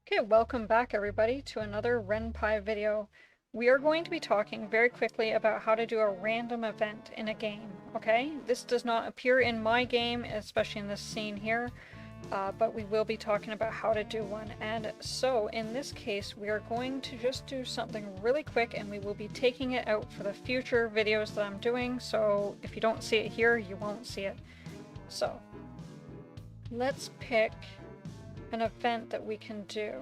Okay, welcome back everybody to another Ren'py video. We are going to be talking very quickly about how to do a random event in a game, okay? This does not appear in my game, especially in this scene here, but we will be talking about how to do one. And so, in this case, we are going to just do something really quick and we will be taking it out for the future videos that I'm doing, so if you don't see it here, you won't see it. So, let's pick an event that we can do.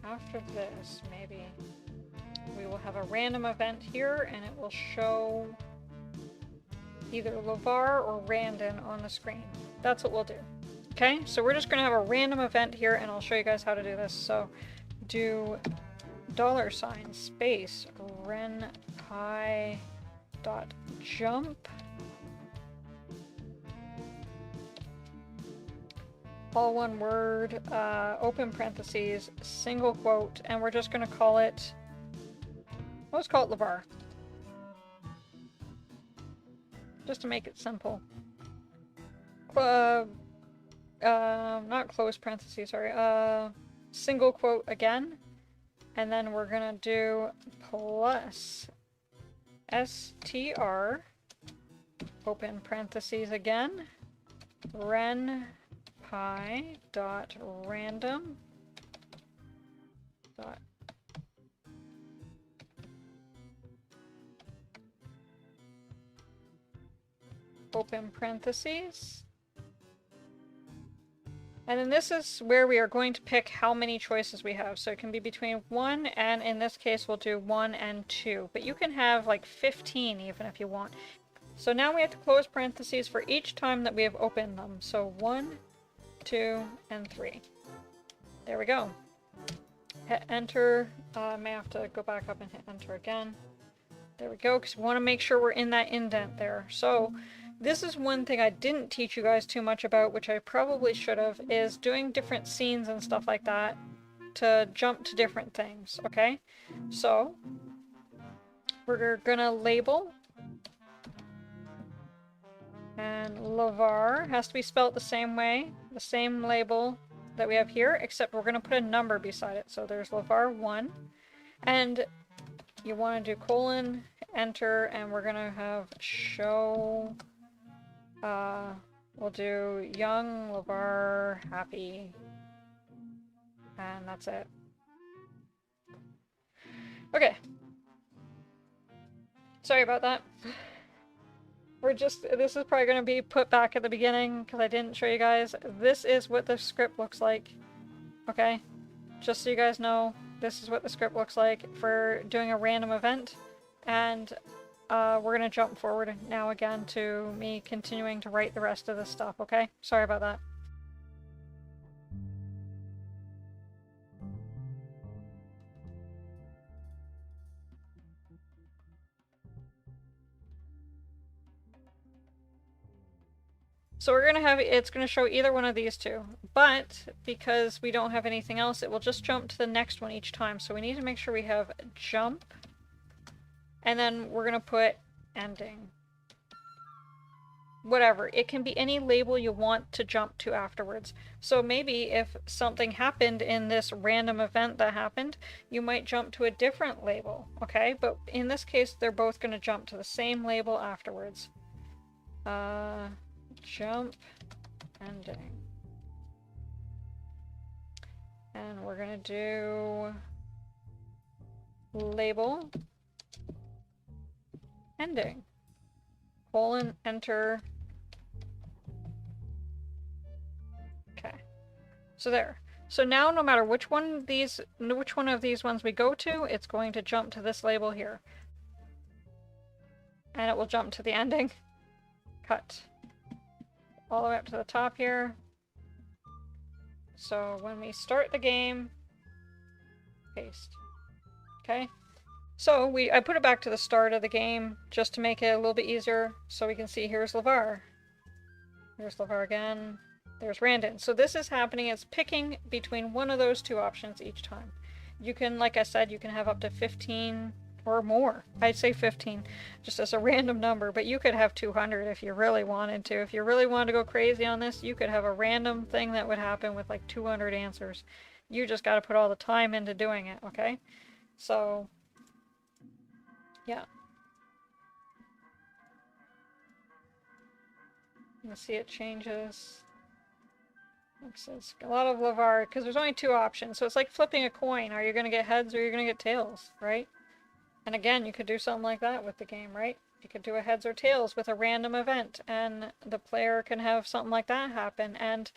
After this, maybe we will have a random event here and it will show either LeVar or Randon on the screen. That's what we'll do. Okay, so we're just going to have a random event here and I'll show you guys how to do this. So do $ space renpy dot jump, all one word, open parentheses, single quote, and we're just going to call it, let's call it LeVar. Just to make it simple. Not close parentheses, sorry, single quote again, and then we're going to do plus str, open parentheses again, renpy dot random dot open parentheses, and then this is where we are going to pick how many choices we have. So it can be between 1 and, in this case we'll do 1 and 2, but you can have like 15 even if you want. So now we have to close parentheses for each time that we have opened them. So 1, 2, and 3. There we go. Hit enter. May have to go back up and hit enter again. There we go, because we want to make sure we're in that indent there. So this is one thing I didn't teach you guys too much about, which I probably should have, is doing different scenes and stuff like that to jump to different things, okay? So we're gonna label, and LeVar has to be spelled the same way, the same label that we have here, except we're gonna put a number beside it. So there's LeVar 1, and you want to do colon, enter, and we're gonna have show, we'll do young LeVar happy, and that's it. Okay. Sorry about that. This is probably going to be put back at the beginning because I didn't show you guys. This is what the script looks like. Okay? Just so you guys know, this is what the script looks like for doing a random event. And we're going to jump forward now again to me continuing to write the rest of this stuff, okay? Sorry about that. So we're gonna have, it's gonna show either one of these two, but because we don't have anything else, it will just jump to the next one each time. So we need to make sure we have jump, and then we're gonna put ending. Whatever, it can be any label you want to jump to afterwards. So maybe if something happened in this random event that happened, you might jump to a different label, okay? But in this case, they're both gonna jump to the same label afterwards. Jump ending, and we're gonna do label ending, colon, enter. Okay, so there. So now no matter which one of these ones we go to, it's going to jump to this label here, and it will jump to the ending. Cut all the way up to the top here. So when we start the game, paste. Okay, so I put it back to the start of the game just to make it a little bit easier, so we can see here's LeVar. Here's LeVar again. There's Randon. So this is happening, it's picking between one of those two options each time. You can, like I said, you can have up to 15 or more. I'd say 15, just as a random number, but you could have 200 if you really wanted to. If you really wanted to go crazy on this, you could have a random thing that would happen with like 200 answers. You just got to put all the time into doing it, okay? So, yeah. You see it changes. Says a lot of Lavar, because there's only 2 options, so it's like flipping a coin. Are you going to get heads or you're going to get tails, right? And again, you could do something like that with the game, right? You could do a heads or tails with a random event, and the player can have something like that happen. And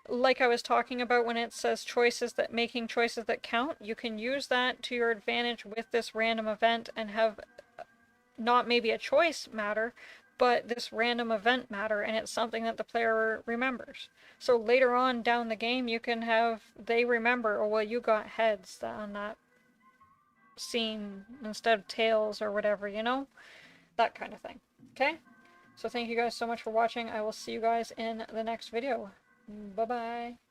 like I was talking about when it says making choices that count, you can use that to your advantage with this random event and have not maybe a choice matter, but this random event matter, and it's something that the player remembers. So later on down the game, you can have they remember, oh well, you got heads on that scene instead of tails or whatever, you know? That kind of thing. Okay? So thank you guys so much for watching. I will see you guys in the next video. Bye-bye.